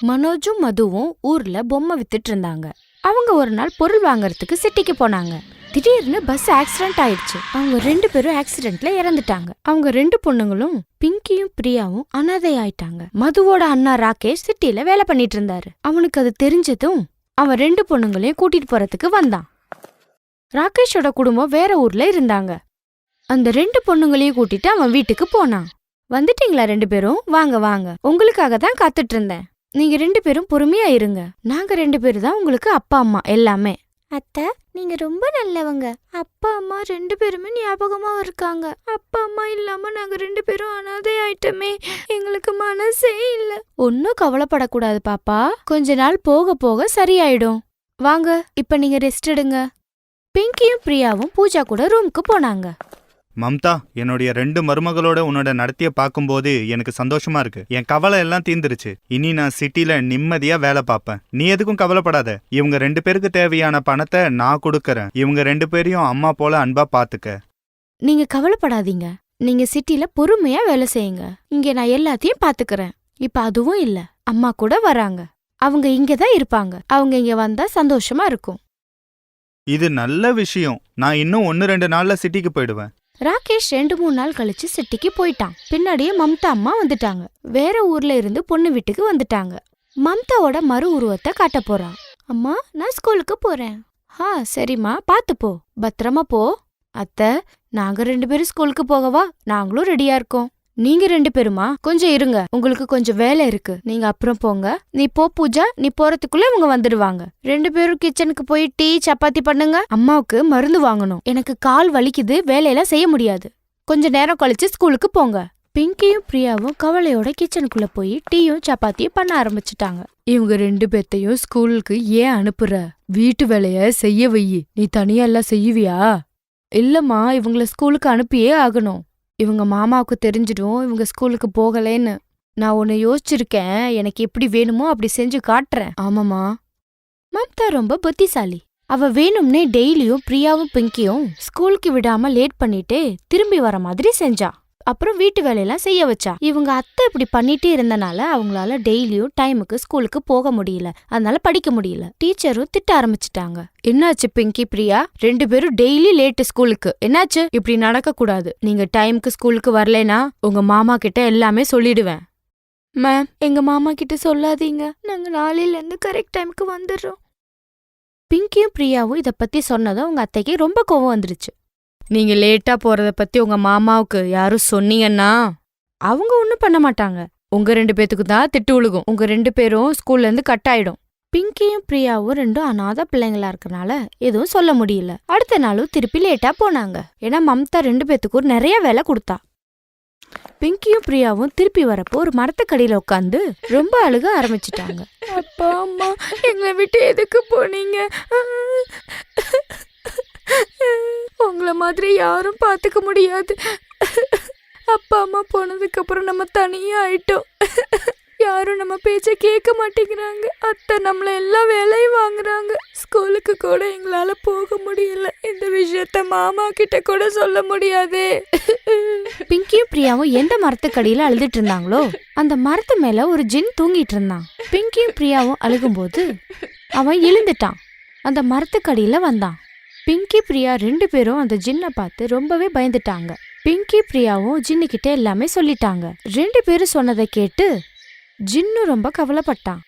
மனோஜும் மதுவும் ஊர்ல பொம்மை வித்துட்டு இருந்தாங்க. அவங்க ஒரு நாள் பொருள் வாங்கறதுக்கு சிட்டிக்கு போனாங்க. திடீர்னு பஸ் ஆக்சிடென்ட் ஆயிடுச்சு. அவங்க 2 பேரும் ஆக்சிடென்ட்ல இறந்துட்டாங்க. அவங்க 2 பொண்ணுங்களும் பிங்கியும் பிரியாவும் அனாதை ஆயிட்டாங்க. மதுவோட அண்ணா ராகேஷ் சிட்டில வேலை பண்ணிட்டு இருந்தாரு. அவனுக்கு அது தெரிஞ்சதும் அவன் 2 பொண்ணுங்களையும் கூட்டிட்டு போறதுக்கு வந்தான். ராகேஷோட குடும்பம் வேற ஊர்ல இருந்தாங்க. அந்த 2 பொண்ணுங்களையும் கூட்டிட்டு அவன் வீட்டுக்கு போனான். வந்துட்டீங்களா 2 பேரும்? வாங்க வாங்க, உங்களுக்காக தான் காத்துட்டு இருந்தேன். நீங்க 2 பேரும் பொறுமையா இருங்க. நாங்க 2 பேரும் தான் உங்களுக்கு அப்பா அம்மா எல்லாமே. அத்தை, நீங்க ரொம்ப நல்லவங்க. அப்பா அம்மா 2 பேருமே ஞாபகமா இருக்காங்க. அப்பா அம்மா இல்லாம நாங்க 2 பேரும் அனாதை ஆயிட்டோமே, எங்களுக்கு மனசே இல்ல. ஒன்னும் கவலைப்படக்கூடாது பாப்பா, கொஞ்ச நாள் போக போக சரியாயிடும். வாங்க, இப்ப நீங்க ரெஸ்ட் எடுங்க. பிங்கியும் பிரியாவும் பூஜா கூட ரூமுக்கு போனாங்க. மம்தா, என்னுடைய 2 மருமகளோட உன்னோட நடத்திய பார்க்கும்போது எனக்கு சந்தோஷமா இருக்கு. என் கவலை எல்லாம் தீர்ந்துருச்சு. இனி நான் சிட்டில நிம்மதியா வேலை பார்ப்பேன். நீ எதுக்கும் கவலைப்படாத. இவங்க 2 பேருக்கு தேவையான பணத்தை நான் கொடுக்கறேன். இவங்க 2 பேரையும் அம்மா போல அன்பா பாத்துக்க. நீங்க கவலைப்படாதீங்க. நீங்க சிட்டில பொறுமையா வேலை செய்யுங்க. இங்க நான் எல்லாத்தையும் பாத்துக்கறேன். இப்ப அதுவும் இல்ல, அம்மா கூட வராங்க. அவங்க இங்கதான் இருப்பாங்க. அவங்க இங்க வந்தா சந்தோஷமா இருக்கும். இது நல்ல விஷயம். நான் இன்னும் 1-2 நாள்ல சிட்டிக்கு போயிடுவேன். ராகேஷ் 2-3 நாள் கழிச்சு சிட்டிக்கு போயிட்டான். பின்னாடியே மம்தா அம்மா வந்துட்டாங்க. வேற ஊர்ல இருந்து பொண்ணு வீட்டுக்கு வந்துட்டாங்க. மம்தாவோட மறு உருவத்தை காட்ட போறா. அம்மா, நான் ஸ்கூலுக்கு போறேன். சரிம்மா, பாத்து போ, பத்திரமா போ. அத்தை, நாங்க 2 பேரும் ஸ்கூலுக்கு போகவா? நாங்களும் ரெடியா இருக்கோம். நீங்க 2 பேருமா? கொஞ்சம் இருங்க, உங்களுக்கு கொஞ்சம் வேலை இருக்கு. நீங்க அப்புறம் போங்க. நீ போ பூஜா, நீ போறதுக்குள்ள இவங்க வந்துடுவாங்க. 2 பேரும் கிச்சனுக்கு போய் டீ சப்பாத்தி பண்ணுங்க. அம்மாவுக்கு மருந்து வாங்கணும். எனக்கு கால் வலிக்குது, வேலையெல்லாம் செய்ய முடியாது. கொஞ்ச நேரம் கழிச்சு ஸ்கூலுக்கு போங்க. பிங்கியும் பிரியாவும் கவலையோட கிச்சனுக்குள்ள போய் டீயும் சப்பாத்தியும் பண்ண ஆரம்பிச்சுட்டாங்க. இவங்க 2 பேர்த்தையும் ஸ்கூலுக்கு ஏன் அனுப்புற? வீட்டு வேலைய செய்ய வை. நீ தனியா எல்லாம் செய்வியா? இல்லம்மா, இவங்கள ஸ்கூலுக்கு அனுப்பியே ஆகணும். இவங்க மாமாவுக்கு தெரிஞ்சிடும் இவங்க ஸ்கூலுக்கு போகலேன்னு. நான் ஒன்னு யோசிச்சிருக்கேன். எனக்கு எப்படி வேணுமோ அப்படி செஞ்சு காட்டுறேன். ஆமாமா. மம்தா ரொம்ப புத்திசாலி. அவ வேணும்னே டெய்லியும் பிரியாவும் பிங்கியும் ஸ்கூலுக்கு விடாம லேட் பண்ணிட்டு திரும்பி வர மாதிரி செஞ்சா. அப்புறம் வீட்டு வேலையெல்லாம் செய்ய வச்சா. இவங்க அத்தை இப்படி பண்ணிட்டே இருந்தனால அவங்களால டெய்லியும் டைமுக்கு ஸ்கூலுக்கு போக முடியல. அதனால படிக்க முடியல. டீச்சரும் திட்ட ஆரம்பிச்சுட்டாங்க. என்னாச்சு பிங்கி, பிரியா? 2 பேரும் டெய்லி லேட் ஸ்கூலுக்கு. என்னாச்சு? இப்படி நடக்க கூடாது. நீங்க டைமுக்கு ஸ்கூலுக்கு வரலைனா உங்க மாமா கிட்ட எல்லாமே சொல்லிடுவேன். மேம், எங்க மாமா கிட்ட சொல்லாதீங்க. நாங்க நாளையில இருந்து கரெக்ட் டைமுக்கு வந்துடுறோம். பிங்கியும் பிரியாவும் இத பத்தி சொன்னதும் உங்க அத்தைக்கு ரொம்ப கோவம் வந்துருச்சு. நீங்க லேட்டா போறத பத்தி உங்க மாமாவுக்கு யாரும் சொன்னீங்கன்னா அவங்க ஒண்ணும் பண்ண மாட்டாங்க. உங்க 2 பேத்துக்கு தான் திட்டு விழுகும். உங்க 2 பேரும் ஸ்கூல்ல இருந்து கட் ஆயிடும். பிங்கியும் பிரியாவும் 2 அனாதை பிள்ளைங்களா இருக்கனால எதுவும் சொல்ல முடியல. அடுத்த நாளும் திருப்பி லேட்டா போனாங்க. ஏன்னா மம்தா 2 பேத்துக்கும் நிறைய வேலை கொடுத்தா. பிங்கியும் பிரியாவும் திருப்பி வரப்போ ஒரு மரத்துக்கடியில உட்காந்து ரொம்ப அழுக ஆரம்பிச்சுட்டாங்க. அப்பா அம்மா, எங்களை விட்டு எதுக்கு போனீங்க? உங்கள மாதிரி யாரும் பாத்துக்க முடியாது. அப்பா அம்மா போனதுக்கு அப்புறம் நம்ம தனியா ஆயிட்டோம். யாரும் நம்ம பேச்ச கேட்க மாட்டேங்கிறாங்க. அத்தை நம்மள எல்லா வேலையும் வாங்குறாங்க. ஸ்கூலுக்கு கூட எங்களால போக முடியல. இந்த விஷயத்த மாமா கிட்ட கூட சொல்ல முடியாதே. பிங்கியும் பிரியாவும் எந்த மரத்துக்கடியில அழுதுட்டு இருந்தாங்களோ அந்த மரத்து மேல ஒரு ஜின் தூங்கிட்டு இருந்தான். பிங்கியும் பிரியாவும் அழுகும்போது அவன் எழுந்துட்டான். அந்த மரத்துக்கடியில வந்தான். பிங்கி பிரியா 2 பேரும் அந்த ஜின்னை பார்த்து ரொம்பவே பயந்துட்டாங்க. பிங்கி பிரியாவும் ஜின்னு கிட்ட எல்லாமே சொல்லிட்டாங்க. 2 பேரும் சொன்னதை கேட்டு ஜின்னு ரொம்ப கவலைப்பட்டான்.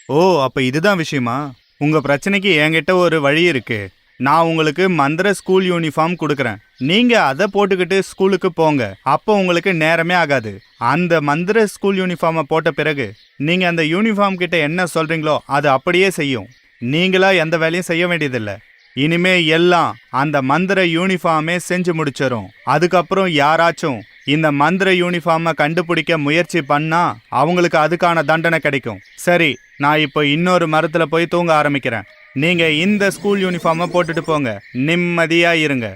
ஓ, அப்ப இதுதான் விஷயமா? உங்க பிரச்சனைக்கு என்கிட்ட ஒரு வழி இருக்கு. நான் உங்களுக்கு மந்திர ஸ்கூல் யூனிஃபார்ம் கொடுக்கறேன். நீங்க அதை போட்டுக்கிட்டு ஸ்கூலுக்கு போங்க. அப்போ உங்களுக்கு நேரமே ஆகாது. அந்த மந்திர ஸ்கூல் யூனிஃபார்மை போட்ட பிறகு நீங்க அந்த யூனிஃபார்ம் கிட்ட என்ன சொல்றீங்களோ அது அப்படியே செய்யும். நீங்களா எந்த வேலையும் செய்ய வேண்டியதில்லை. இனிமே எல்லாம் அந்த மந்திர யூனிஃபார்மே செஞ்சு முடிச்சிடும். அதுக்கப்புறம் யாராச்சும் இந்த மந்திர யூனிஃபார்மை கண்டுபிடிக்க முயற்சி பண்ணா அவங்களுக்கு அதுக்கான தண்டனை கிடைக்கும். சரி, நான் இப்போ இன்னொரு மரத்துல போய் தூங்க ஆரம்பிக்கிறேன். நீங்க இந்த ஸ்கூல் யூனிஃபார்மை போட்டுட்டு போங்க. நிம்மதியா இருங்க.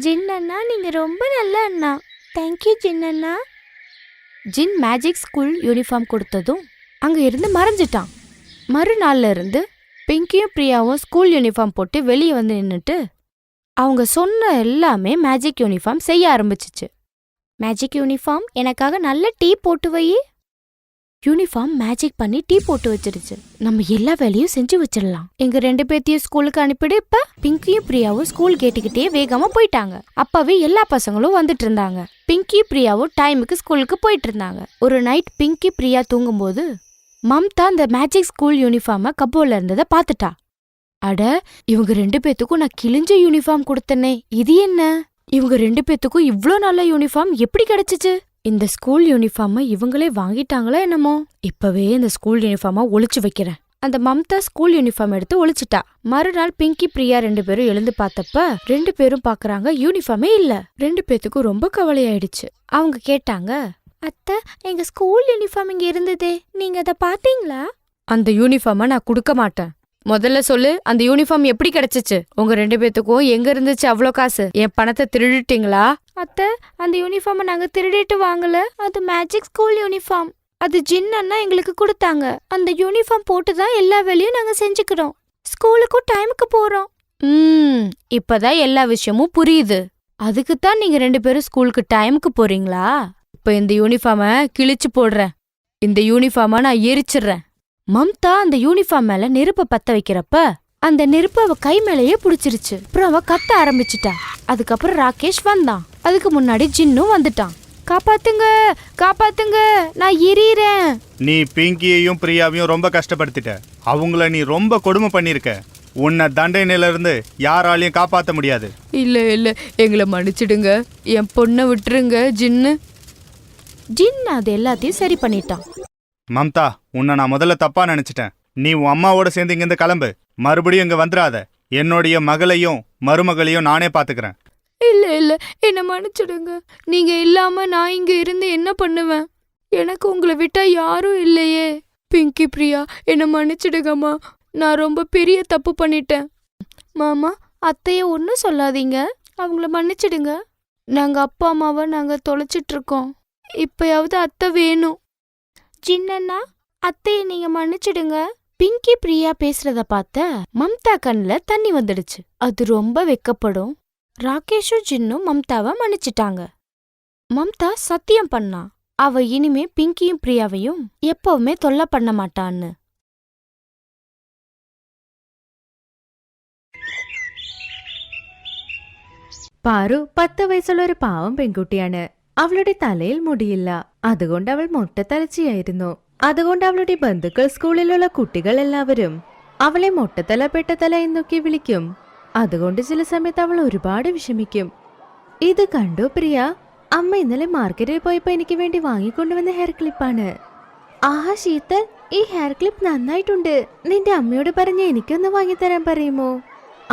ஜின்னண்ணா, நீங்க ரொம்ப நல்ல அண்ணா. தேங்க்யூ ஜின்னண்ணா. ஜின் மேஜிக் ஸ்கூல் யூனிஃபார்ம் கொடுத்ததும் அங்க இருந்து மறைஞ்சிட்டான். மறுநாள்ல இருந்து பிங்கியும் பிரியாவும் ஸ்கூல் யூனிஃபார்ம் போட்டு வெளியே வந்து நின்னுட்டு அவங்க சொன்ன எல்லாமே மேஜிக் யூனிஃபார்ம் செய்ய ஆரம்பிச்சிச்சு. மேஜிக் யூனிஃபார்ம், எனக்காக நல்ல டீ போட்டு வை. யூனிஃபார்ம் மேஜிக் பண்ணி டீ போட்டு வச்சிருச்சு. நம்ம எல்லா வேலையும் செஞ்சு வச்சிடலாம். எங்க 2 பேத்தையும் ஸ்கூலுக்கு அனுப்பிடு. இப்ப பிங்கியும் பிரியாவும் ஸ்கூல் கேட்டுக்கிட்டே வேகமா போயிட்டாங்க. அப்பவே எல்லா பசங்களும் வந்துட்டு இருந்தாங்க. பிங்கி பிரியாவும் டைமுக்கு ஸ்கூலுக்கு போயிட்டு இருந்தாங்க. ஒரு நைட் பிங்கி பிரியா தூங்கும்போது மம்தா அந்த மேஜிக் ஸ்கூல் யூனிஃபார்ம கப்போர்ட்ல இருந்ததை பாத்துட்டா. அட, இவங்க 2 பேத்துக்கும் நான் கிழிஞ்ச யூனிஃபார்ம் கொடுத்தனே, இது என்ன? இவங்க 2 பேத்துக்கும் இவ்ளோ நல்ல யூனிஃபார்ம் எப்படி கிடைச்சிச்சு? இந்த ஸ்கூல் யூனிஃபார்ம இவங்களே வாங்கிட்டாங்களா என்னமோ? இப்பவே இந்த ஸ்கூல் யூனிஃபார்ம ஒளிச்சு வைக்கிறேன். அந்த மம்தா ஸ்கூல் யூனிஃபார்ம் எடுத்து ஒளிச்சிட்டா. மறுநாள் பிங்கி பிரியா 2 பேரும் எழுந்து பார்த்தப்ப 2 பேரும் பாக்குறாங்க யூனிஃபார்மே இல்ல. 2 பேத்துக்கும் ரொம்ப கவலையாயிடுச்சு. அவங்க கேட்டாங்க, அத்தை, எங்க ஸ்கூல் யூனிஃபார்ம் இங்க இருந்ததே, நீங்க அத பாத்தீங்களா? அந்த யூனிஃபார்ம நான் கொடுக்க மாட்டேன். முதல்ல சொல்லு, அந்த யூனிஃபார்ம் எப்படி கிடைச்சிச்சு? உங்க 2 பேத்துக்கும் எங்க இருந்துச்சு அவ்ளோ காசு? என் பணத்தை திருடிட்டீங்களா? அத்தை, அந்த யூனிஃபார்ம நாங்க திருடிட்டு வாங்கல. அது மேஜிக் ஸ்கூல் யூனிஃபார்ம். அது ஜின் அண்ணா எங்களுக்கு கொடுத்தாங்க. அந்த யூனிஃபார்ம் போட்டுதான் எல்லா வேலையும் நாங்க செஞ்சுக்கிறோம். ஸ்கூலுக்கும் டைமுக்கு போறோம். இப்பதான் எல்லா விஷயமும் புரியுது. அதுக்குத்தான் நீங்க 2 பேரும் ஸ்கூலுக்கு டைமுக்கு போறீங்களா? இப்ப இந்த யூனிஃபார்ம கிழிச்சு போடுறேன். இந்த யூனிஃபார்ம நான் எரிச்சிடுறேன். மம்தா அந்த யூனிஃபார்ம் மேல நெருப்ப பத்த வைக்கிறப்ப அந்த நெருப்பு அவ கை மேலேயே புடிச்சிருச்சு. அப்புறம் அவ கத்த ஆரம்பிச்சிட்டா. அதுக்கப்புறம் ராகேஷ் வந்தான். அதுக்கு முன்னாடி ஜின்னும் வந்துட்டான். காப்பாத்துங்க, காப்பாத்துங்க, நான் எரியறேன். நீ பிங்கியையும் பிரியாவையும் ரொம்ப கஷ்டப்படுத்திட்ட. அவங்கள நீ ரொம்ப கொடுமை பண்ணிருக்க. உன்னை தண்டனையில இருந்து யாராலையும் காப்பாத்த முடியாது. இல்ல, எங்களை மன்னிச்சிடுங்க. என் பொண்ணை விட்டுருங்க. ஜின் அது எல்லாத்தையும் சரி பண்ணிட்டான். மம்தா, உன்னை நான் முதல்ல தப்பா நினைச்சிட்டேன். நீ உன் அம்மாவோட சேர்ந்து இங்கிருந்து கிளம்பு. மறுபடியும் இங்க வந்துடாத. என்னுடைய மகளையும் மருமகளையும் நானே பாத்துக்கிறேன். இல்ல, என்ன மன்னிச்சிடுங்க. நீங்க இல்லாம நான் இங்க இருந்து என்ன பண்ணுவேன்? எனக்கு உங்களை விட்டா யாரும் இல்லையே. பிங்கி பிரியா, என்ன மன்னிச்சிடுங்கம்மா. நான் ரொம்ப பெரிய தப்பு பண்ணிட்டேன். மாமா, அத்தைய ஒன்னும் சொல்லாதீங்க. அவங்கள மன்னிச்சிடுங்க. நாங்க அப்பா அம்மாவை நாங்க தொலைச்சிட்டு இருக்கோம். இப்பயாவது அத்தை வேணும். ஜின்னண்ணா, அத்தைய நீங்க மன்னிச்சிடுங்க. பிங்கி பிரியா பேசுறத பார்த்த மம்தா கண்ணுல தண்ணி வந்துடுச்சு. அது ரொம்ப வெக்கப்படும். ராகேஷும் ஜின்னும் மம்தாவை மன்னிச்சிட்டாங்க. மம்தா சத்தியம் பண்ணா, அவ இனிமே பிங்கியும் பிரியாவையும் எப்பவுமே தொல்லை பண்ண மாட்டான்னு. പാറു 10 വയസ്സുള്ള ഒരു പാവം പെൺകുട്ടിയാണ്. അവളുടെ തലയിൽ മുടിയില്ല. അതുകൊണ്ട് അവൾ മൊട്ടത്തലച്ചിയായിരുന്നു. അതുകൊണ്ട് അവളുടെ ബന്ധുക്കൾ, സ്കൂളിലുള്ള കുട്ടികൾ എല്ലാവരും അവളെ മൊട്ടത്തല പെട്ടതല എന്നൊക്കെ വിളിക്കും. അതുകൊണ്ട് ചില സമയത്ത് അവൾ ഒരുപാട് വിഷമിക്കും. ഇത് കണ്ടു പ്രിയ. അമ്മ ഇന്നലെ മാർക്കറ്റിൽ പോയപ്പോ എനിക്ക് വേണ്ടി വാങ്ങിക്കൊണ്ടുവന്ന ഹെയർ ക്ലിപ്പാണ്. ആഹാ ശീതൽ, ഈ ഹെയർ ക്ലിപ്പ് നന്നായിട്ടുണ്ട്. നിന്റെ അമ്മയോട് പറഞ്ഞ് എനിക്കൊന്ന് വാങ്ങിത്തരാൻ പറയുമോ?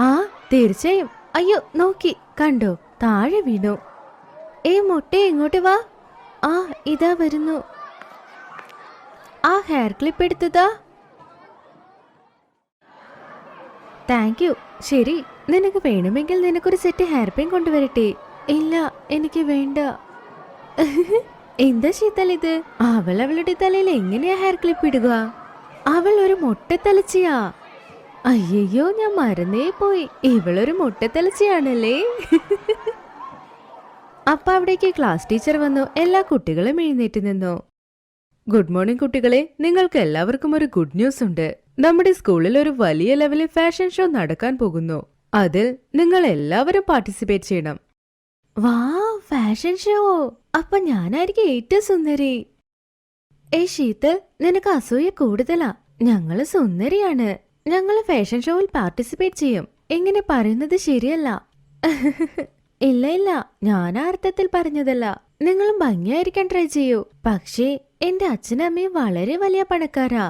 ആ, തീർച്ചയായും. അയ്യോ, നോക്കി കണ്ടോ, താഴെ വീണു. മൊട്ടെ, എങ്ങോട്ട് വാ. ആ, ഇതാ വരുന്നു. ആ ഹെയർ ക്ലിപ്പ് എടുത്തതാ. Thank you. ശരി, നിനക്ക് വേണമെങ്കിൽ നിനക്കൊരു സെറ്റ് ഹെയർ പിൻ കൊണ്ടുവരട്ടെ? ഇല്ല, എനിക്ക് വേണ്ട. എന്താ ശീതൽ ഇത്? അവൾ അവളുടെ തലയിൽ എങ്ങനെയാ ഹെയർ ക്ലിപ്പ് ഇടുക? അവൾ ഒരു മൊട്ടത്തലച്ചിയാ. അയ്യോ, ഞാൻ മറന്നേ പോയി. ഇവളൊരു മൊട്ടത്തലച്ചിയാണല്ലേ. അപ്പൊ അവിടേക്ക് ക്ലാസ് ടീച്ചർ വന്നു. എല്ലാ കുട്ടികളും എഴുന്നേറ്റ് നിന്നു. ഗുഡ് മോർണിംഗ് കുട്ടികളെ, നിങ്ങൾക്ക് എല്ലാവർക്കും ഒരു ഗുഡ് ന്യൂസ് ഉണ്ട്. നമ്മുടെ സ്കൂളിൽ ഒരു വലിയ ലെവലിൽ ഫാഷൻ ഷോ നടക്കാൻ പോകുന്നു. അതിൽ നിങ്ങൾ എല്ലാവരും പാർട്ടിസിപ്പേറ്റ് ചെയ്യണം. വാ, ഫാഷൻ ഷോ. അപ്പൊ ഞാനായിരിക്കും ഏറ്റവും സുന്ദരി. ശീതൽ, നിനക്ക് അസൂയ കൂടുതലാ. ഞങ്ങള് സുന്ദരിയാണ്. ഞങ്ങള് ഫാഷൻ ഷോയിൽ പാർട്ടിസിപ്പേറ്റ് ചെയ്യും. എങ്ങനെ പറയുന്നത് ശരിയല്ല. ഇല്ല, ഞാൻ ആ അർത്ഥത്തിൽ പറഞ്ഞതല്ല. നിങ്ങളും ഭംഗിയായിരിക്കാൻ ട്രൈ ചെയ്യൂ. പക്ഷേ എന്റെ അച്ഛനും അമ്മയും വളരെ വലിയ പണക്കാരാ.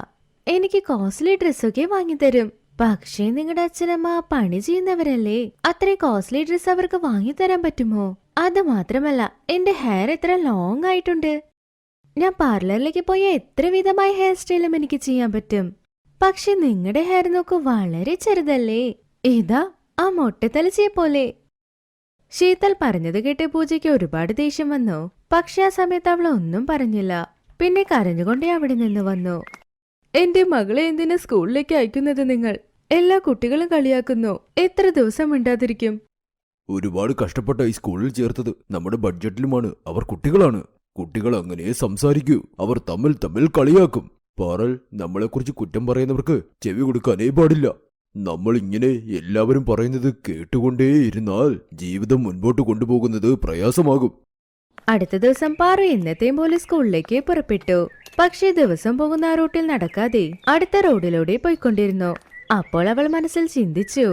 എനിക്ക് കോസ്റ്റ്ലി ഡ്രസ്സൊക്കെ വാങ്ങിത്തരും. പക്ഷേ നിങ്ങളുടെ അച്ഛനമ്മ പണി ചെയ്യുന്നവരല്ലേ. അത്രയും കോസ്റ്റ്ലി ഡ്രസ് അവർക്ക് വാങ്ങിത്തരാൻ പറ്റുമോ? അത് മാത്രമല്ല, എന്റെ ഹെയർ എത്ര ലോങ് ആയിട്ടുണ്ട്. ഞാൻ പാർലറിലേക്ക് പോയ എത്ര വിധമായ ഹെയർ സ്റ്റൈലും എനിക്ക് ചെയ്യാൻ പറ്റും. പക്ഷെ നിങ്ങളുടെ ഹെയർ നോക്കൂ, വളരെ ചെറുതല്ലേ. ഇതാ ആ മൊട്ടത്തലച്ചിയെ പോലെ. ശീതൽ പറഞ്ഞത് കേട്ട് പൂജയ്ക്ക് ഒരുപാട് ദേഷ്യം വന്നു. പക്ഷെ ആ സമയത്ത് അവൾ ഒന്നും പറഞ്ഞില്ല. പിന്നെ കരഞ്ഞുകൊണ്ടേ അവിടെ നിന്ന് വന്നു. എന്റെ മകളെ എന്തിനാ സ്കൂളിലേക്ക് അയക്കുന്നത് നിങ്ങൾ? എല്ലാ കുട്ടികളും കളിയാക്കുന്നു. എത്ര ദിവസം മിണ്ടാതിരിക്കും? ഒരുപാട് കഷ്ടപ്പെട്ട ഈ സ്കൂളിൽ ചേർത്തത്. നമ്മുടെ ബഡ്ജറ്റിലുമാണ്. അവർ കുട്ടികളാണ്. കുട്ടികൾ അങ്ങനെ സംസാരിക്കൂ. അവർ തമ്മിൽ തമ്മിൽ കളിയാക്കും. പാറൽ, നമ്മളെക്കുറിച്ച് കുറ്റം പറയുന്നവർക്ക് ചെവി കൊടുക്കാനേ പാടില്ല. നമ്മൾ ഇങ്ങനെ എല്ലാവരും പറയുന്നത് കേട്ടുകൊണ്ടേയിരുന്നാൽ ജീവിതം മുൻപോട്ട് കൊണ്ടുപോകുന്നത് പ്രയാസമാകും. അടുത്ത ദിവസം പാറു എന്നത്തെയും പോലെ സ്കൂളിലേക്ക് പുറപ്പെട്ടു. പക്ഷേ ദിവസം പോകുന്ന ആ റൂട്ടിൽ നടക്കാതെ അടുത്ത റോഡിലൂടെ പോയിക്കൊണ്ടിരുന്നു. അപ്പോൾ അവൾ മനസ്സിൽ ചിന്തിച്ചു,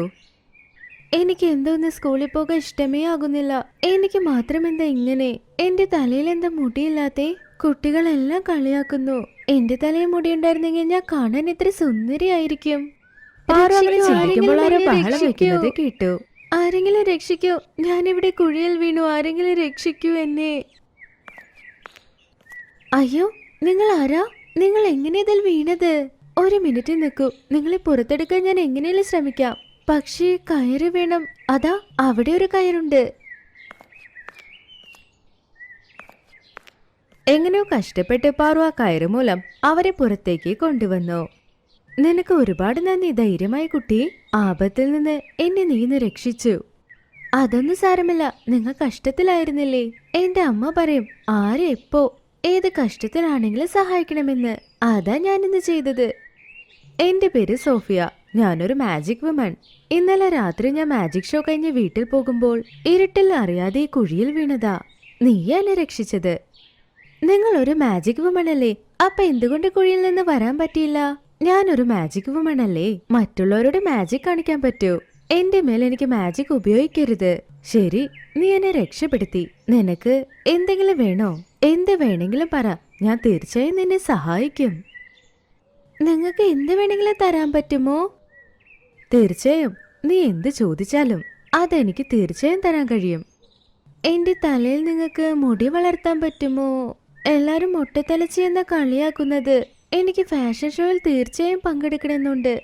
എനിക്ക് എന്തോന്ന് സ്കൂളിൽ പോകാൻ ഇഷ്ടമേ ആകുന്നില്ല. എനിക്ക് മാത്രം എന്താ ഇങ്ങനെ? എന്റെ തലയിൽ എന്താ മുടിയില്ലാത്തേ? കുട്ടികളെല്ലാം കളിയാക്കുന്നു. എന്റെ തലയിൽ മുടിയുണ്ടായിരുന്നെങ്കിൽ ഞാൻ കാണാൻ എത്ര സുന്ദരിയായിരിക്കും. പാറു അങ്ങനെ ചിന്തിക്കുമ്പോൾ ആരോ ബഹളം വെക്കുന്നത് കേട്ടു. ആരെങ്കിലും രക്ഷിക്കൂ, ഞാനിവിടെ കുഴിയിൽ വീണു, ആരെങ്കിലും രക്ഷിക്കൂ എന്നെ. അയ്യോ, നിങ്ങൾ ആരാ? നിങ്ങൾ എങ്ങനെ ഇതിൽ വീണത്? ഒരു മിനിറ്റ് നിൽക്കൂ, നിങ്ങളെ പുറത്തെടുക്കാൻ ഞാൻ എങ്ങനെയും ശ്രമിക്കാം. പക്ഷേ കയറ് വേണം. അതാ അവിടെ ഒരു കയറുണ്ട്. എങ്ങനെയോ കഷ്ടപ്പെട്ട് പാറു ആ കയറ് മൂലം അവരെ പുറത്തേക്ക് കൊണ്ടുവന്നു. നിനക്ക് ഒരുപാട് നന്ദി ധൈര്യമായ കുട്ടി. ആപത്തിൽ നിന്ന് എന്നെ നീന്ന് രക്ഷിച്ചു. അതൊന്നും സാരമില്ല, നിങ്ങൾ കഷ്ടത്തിലായിരുന്നില്ലേ? എന്റെ അമ്മ പറയും ആരെ എപ്പോ ഏത് കഷ്ടത്തിലാണെങ്കിലും സഹായിക്കണമെന്ന്. അതാ ഞാനിന്ന് ചെയ്തത്. എന്റെ പേര് സോഫിയ. ഞാനൊരു മാജിക് വുമൺ. ഇന്നലെ രാത്രി ഞാൻ മാജിക് ഷോ കഴിഞ്ഞ് വീട്ടിൽ പോകുമ്പോൾ ഇരുട്ടിൽ അറിയാതെ ഈ കുഴിയിൽ വീണതാ. നീയല്ലേ രക്ഷിച്ചത്? നിങ്ങൾ ഒരു മാജിക് വുമൺ അല്ലേ? അപ്പൊ എന്തുകൊണ്ട് കുഴിയിൽ നിന്ന് വരാൻ പറ്റിയില്ല? ഞാനൊരു മാജിക് വുമൺ അല്ലേ? മറ്റുള്ളവരോട് മാജിക് കാണിക്കാൻ പറ്റൂ. എന്റെ മേൽ എനിക്ക് മാജിക് ഉപയോഗിക്കരുത്. ശരി, നീ എന്നെ രക്ഷപ്പെടുത്തി. നിനക്ക് എന്തെങ്കിലും വേണോ? എന്ത് വേണമെങ്കിലും പറ, ഞാൻ തീർച്ചയായും നിന്നെ സഹായിക്കും. നിങ്ങൾക്ക് എന്ത് വേണമെങ്കിലും തരാൻ പറ്റുമോ? തീർച്ചയായും, നീ എന്ത് ചോദിച്ചാലും അതെനിക്ക് തീർച്ചയായും തരാൻ കഴിയും. എന്റെ തലയിൽ നിങ്ങൾക്ക് മുടി വളർത്താൻ പറ്റുമോ? എല്ലാരും മൊട്ടത്തലച്ചി എന്ന കളിയാക്കുന്നത്. എനിക്ക് ഫാഷൻ ഷോയിൽ തീർച്ചയായും പങ്കെടുക്കണമെന്നുണ്ട്.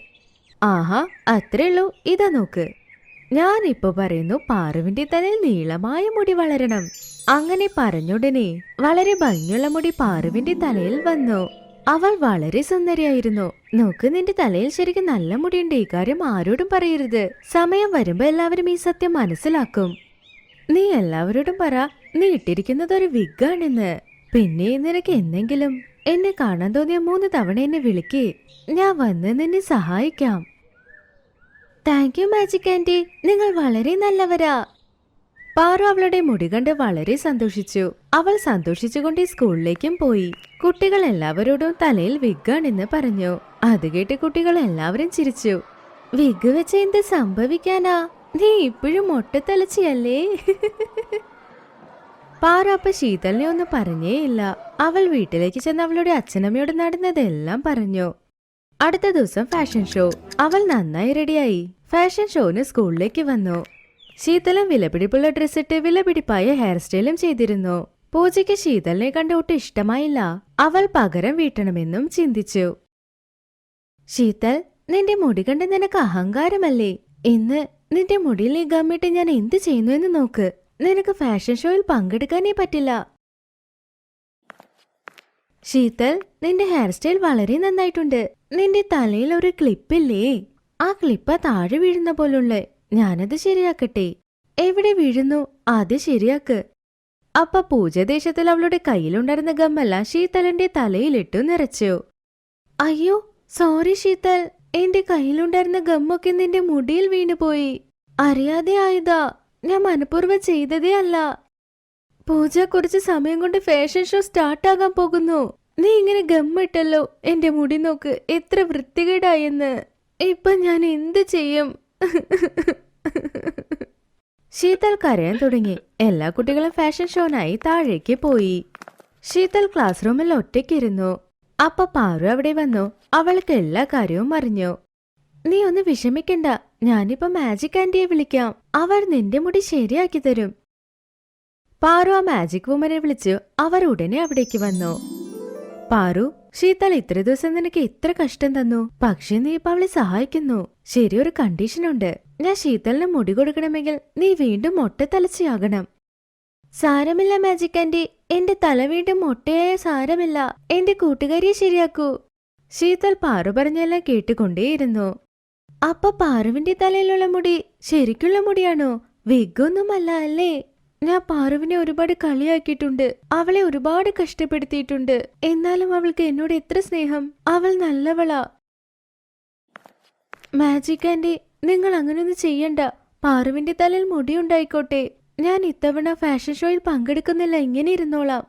ആഹാ, അത്രേ ഉള്ളൂ. ഇതാ നോക്ക്. ഞാനിപ്പോ പറയുന്നു, പാറുവിന്റെ തലയിൽ നീളമായ മുടി വളരണം. അങ്ങനെ പറഞ്ഞുടനെ വളരെ ഭംഗിയുള്ള മുടി പാറുവിന്റെ തലയിൽ വന്നു. അവൾ വളരെ സുന്ദരിയായിരുന്നു. നോക്ക്, നിന്റെ തലയിൽ ശരിക്കും നല്ല മുടിയുണ്ട്. ഈ കാര്യം ആരോടും പറയരുത്. സമയം വരുമ്പോ എല്ലാവരും ഈ സത്യം മനസ്സിലാക്കും. നീ എല്ലാവരോടും പറ, നീ ഇട്ടിരിക്കുന്നത് ഒരു വിഗാണെന്ന്. പിന്നെ നിനക്ക് എന്തെങ്കിലും എന്നെ കാണാൻ തോന്നിയ 3 തവണ എന്നെ വിളിക്കേ. ഞാൻ വന്ന് നിന്നെ സഹായിക്കാം. താങ്ക് യു മാജിക് ആന്റി, നിങ്ങൾ വളരെ നല്ലവരാ. പാറു അവളുടെ മുടി കണ്ട് വളരെ സന്തോഷിച്ചു. അവൾ സന്തോഷിച്ചുകൊണ്ട് സ്കൂളിലേക്കും പോയി. കുട്ടികൾ എല്ലാവരോടും തലയിൽ വിഗാണെന്ന് പറഞ്ഞു. അത് കേട്ട് കുട്ടികൾ എല്ലാവരും ചിരിച്ചു. വിഗ് വെച്ച് എന്ത് സംഭവിക്കാനാ? നീ ഇപ്പോഴും മൊട്ടത്തലച്ചിയല്ലേ? പാറു അപ്പ ശീതളിനെ ഒന്നും പറഞ്ഞേയില്ല. അവൾ വീട്ടിലേക്ക് ചെന്ന് അവളുടെ അച്ഛനമ്മയോട് നടന്നതെല്ലാം പറഞ്ഞു. അടുത്ത ദിവസം ഫാഷൻ ഷോ. അവൾ നന്നായി റെഡിയായി ഫാഷൻ ഷോന് സ്കൂളിലേക്ക് വന്നു. ശീതളം വിലപിടിപ്പുള്ള ഡ്രസ്സിട്ട് വിലപിടിപ്പായ ഹെയർ സ്റ്റൈലും ചെയ്തിരുന്നു. പൂജയ്ക്ക് ശീതളിനെ കണ്ട് ഒട്ടും ഇഷ്ടമായില്ല. അവൾ പകരം വീട്ടണമെന്നും ചിന്തിച്ചു. ശീതൾ, നിന്റെ മുടി കണ്ട് നിനക്ക് അഹങ്കാരമല്ലേ? ഇന്ന് നിന്റെ മുടിയിൽ നീ ഗമ്മിട്ട് ഞാൻ എന്ത് ചെയ്യുന്നു എന്ന് നോക്ക്. നിനക്ക് ഫാഷൻ ഷോയിൽ പങ്കെടുക്കാനേ പറ്റില്ല. ശീതൾ, നിന്റെ ഹെയർ സ്റ്റൈൽ വളരെ നന്നായിട്ടുണ്ട്. നിന്റെ തലയിൽ ഒരു ക്ലിപ്പില്ലേ? ആ ക്ലിപ്പ് താഴെ വീഴുന്ന പോലുള്ള. ഞാനത് ശരിയാക്കട്ടെ. എവിടെ വീഴുന്നു? ആദ്യം ശരിയാക്ക്. അപ്പ പൂജദേശത്തിൽ അവളുടെ കയ്യിലുണ്ടായിരുന്ന ഗമ്മെല്ലാം ശീതളിന്റെ തലയിലിട്ടു നിറച്ചു. അയ്യോ, സോറി ശീതൾ, എന്റെ കയ്യിലുണ്ടായിരുന്ന ഗമ്മൊക്കെ നിന്റെ മുടിയിൽ വീണുപോയി. അറിയാതെ ആയതാ. ഞാൻ മനഃപൂർവ്വം ചെയ്തതേ അല്ല. പൂജ കുറച്ച് സമയം കൊണ്ട് ഫാഷൻ ഷോ സ്റ്റാർട്ടാകാൻ പോകുന്നു. നീ ഇങ്ങനെ ഗമ്മിട്ടല്ലോ. എന്റെ മുടി നോക്ക്, എത്ര വൃത്തികേടായെന്ന്. ഇപ്പൊ ഞാൻ എന്ത് ചെയ്യും? ശീതൾ കരയാൻ തുടങ്ങി. എല്ലാ കുട്ടികളും ഫാഷൻ ഷോനായി താഴേക്ക് പോയി. ശീതൾ ക്ലാസ് റൂമിൽ ഒറ്റയ്ക്കിരുന്നു. അപ്പ പാറു അവിടെ വന്നു. അവൾക്ക് എല്ലാ കാര്യവും അറിഞ്ഞു. നീ ഒന്ന് വിഷമിക്കണ്ട, ഞാനിപ്പോ മാജിക് ആന്റിയെ വിളിക്കാം. അവർ നിന്റെ മുടി ശരിയാക്കി തരും. പാറു ആ മാജിക് വുമനെ വിളിച്ചു. അവർ ഉടനെ അവിടേക്ക് വന്നു. പാറു, ശീതൾ ഇത്ര ദിവസം നിനക്ക് എത്ര കഷ്ടം തന്നു. പക്ഷെ നീ ഇപ്പൊ അവളെ സഹായിക്കുന്നു. ശരി, ഒരു കണ്ടീഷനുണ്ട്. ഞാൻ ശീതളിന് മുടി കൊടുക്കണമെങ്കിൽ നീ വീണ്ടും മൊട്ടത്തലച്ചിയാകണം. സാരമില്ല മാജിക് ആന്റി, എന്റെ തല വീണ്ടും മൊട്ടയായ സാരമില്ല. എന്റെ കൂട്ടുകാരിയെ ശരിയാക്കൂ. ശീതൾ പാറു പറഞ്ഞെല്ലാം കേട്ടുകൊണ്ടേയിരുന്നു. അപ്പൊ പാറുവിന്റെ തലയിലുള്ള മുടി ശരിക്കുള്ള മുടിയാണോ? വിഗൊന്നുമല്ല അല്ലേ? ഞാൻ പാറുവിനെ ഒരുപാട് കളിയാക്കിയിട്ടുണ്ട്, അവളെ ഒരുപാട് കഷ്ടപ്പെടുത്തിയിട്ടുണ്ട്. എന്നാലും അവൾക്ക് എന്നോട് എത്ര സ്നേഹം. അവൾ നല്ലവളാ. മാജിക് ആന്റി, നിങ്ങൾ അങ്ങനൊന്നും ചെയ്യണ്ട. പാറുവിന്റെ തലയിൽ മുടിയുണ്ടായിക്കോട്ടെ. ഞാൻ ഇത്തവണ ഫാഷൻ ഷോയിൽ പങ്കെടുക്കുന്നില്ല, ഇങ്ങനെ ഇരുന്നോളാം.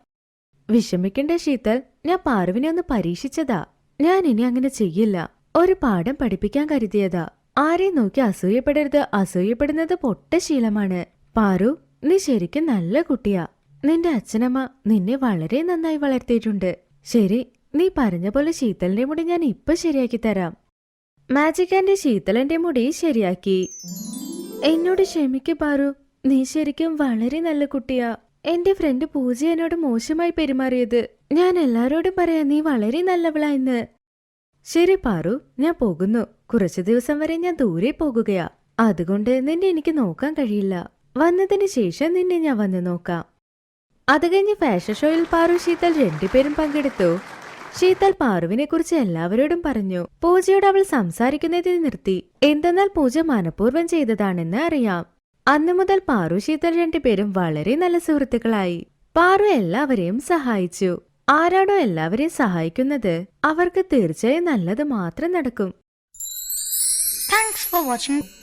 വിഷമിക്കണ്ട ശീതൽ, ഞാൻ പാറുവിനെ ഒന്ന് പരീക്ഷിച്ചതാ. ഞാൻ ഇനി അങ്ങനെ ചെയ്യില്ല. ഒരു പാഠം പഠിപ്പിക്കാൻ കരുതിയതാ. ആരെയും നോക്കി അസൂയപ്പെടരുത്. അസൂയപ്പെടുന്നത് പൊട്ട ശീലമാണ്. പാറു, നീ ശരിക്കും നല്ല കുട്ടിയാ. നിന്റെ അച്ഛനമ്മ നിന്നെ വളരെ നന്നായി വളർത്തിയിട്ടുണ്ട്. ശരി, നീ പറഞ്ഞ പോലെ ശീതലിന്റെ മുടി ഞാൻ ഇപ്പൊ ശരിയാക്കി തരാം. മാജിക് ആന്റി ശീതലന്റെ മുടി ശരിയാക്കി. എന്നോട് ക്ഷമിക്ക് പാറു, നീ ശരിക്കും വളരെ നല്ല കുട്ടിയാ. എന്റെ ഫ്രണ്ട് പൂജ എന്നോട് മോശമായി പെരുമാറിയത് ഞാൻ എല്ലാരോടും പറയാം. നീ വളരെ നല്ലവളായെന്ന്. ശരി പാറു, ഞാൻ പോകുന്നു. കുറച്ചു ദിവസം വരെ ഞാൻ ദൂരെ പോകുകയാ. അതുകൊണ്ട് നിന്നെ എനിക്ക് നോക്കാൻ കഴിയില്ല. വന്നതിന് ശേഷം നിന്നെ ഞാൻ വന്ന് നോക്കാം. അത് കഴിഞ്ഞ് ഫാഷൻ ഷോയിൽ പാറു ശീതൽ രണ്ടുപേരും പങ്കെടുത്തു. ശീതൽ പാറുവിനെ കുറിച്ച് എല്ലാവരോടും പറഞ്ഞു. പൂജയോട് അവൾ സംസാരിക്കുന്നതിൽ നിർത്തി. എന്തെന്നാൽ പൂജ മനഃപൂർവ്വം ചെയ്തതാണെന്ന് അറിയാം. അന്നു മുതൽ പാറു ശീതൽ രണ്ടുപേരും വളരെ നല്ല സുഹൃത്തുക്കളായി. പാറു എല്ലാവരെയും സഹായിച്ചു. ആരാണോ എല്ലാവരെയും സഹായിക്കുന്നത് അവർക്ക് തീർച്ചയായും നല്ലത് മാത്രം നടക്കും. Thanks for watching.